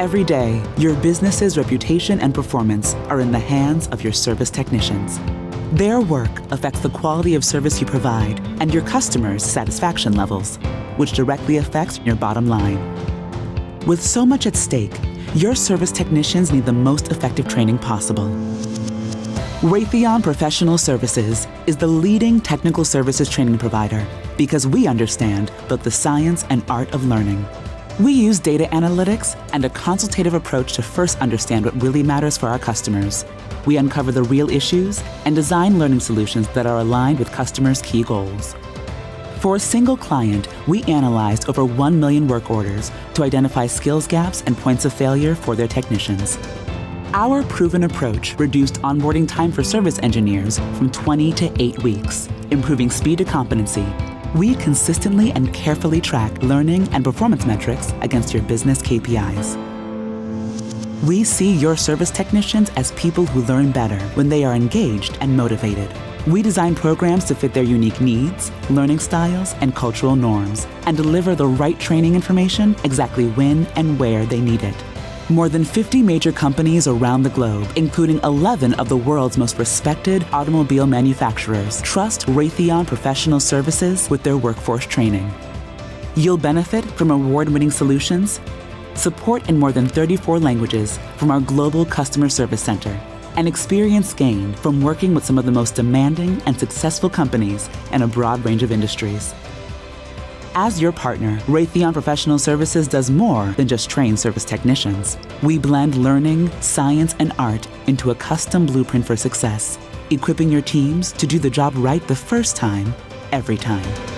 Every day, your business's reputation and performance are in the hands of your service technicians. Their work affects the quality of service you provide and your customers' satisfaction levels, which directly affects your bottom line. With so much at stake, your service technicians need the most effective training possible. Raytheon Professional Services is the leading technical services training provider because we understand both the science and art of learning. We use data analytics and a consultative approach to first understand what really matters for our customers. We uncover the real issues and design learning solutions that are aligned with customers' key goals. For a single client, we analyzed over 1 million work orders to identify skills gaps and points of failure for their technicians. Our proven approach reduced onboarding time for service engineers from 20 to 8 weeks, improving speed to competency. We consistently and carefully track learning and performance metrics against your business KPIs. We see your service technicians as people who learn better when they are engaged and motivated. We design programs to fit their unique needs, learning styles, and cultural norms, and deliver the right training information exactly when and where they need it. More than 50 major companies around the globe, including 11 of the world's most respected automobile manufacturers, trust Raytheon Professional Services with their workforce training. You'll benefit from award-winning solutions, support in more than 34 languages from our global customer service center, and experience gained from working with some of the most demanding and successful companies in a broad range of industries. As your partner, Raytheon Professional Services does more than just train service technicians. We blend learning, science, and art into a custom blueprint for success, equipping your teams to do the job right the first time, every time.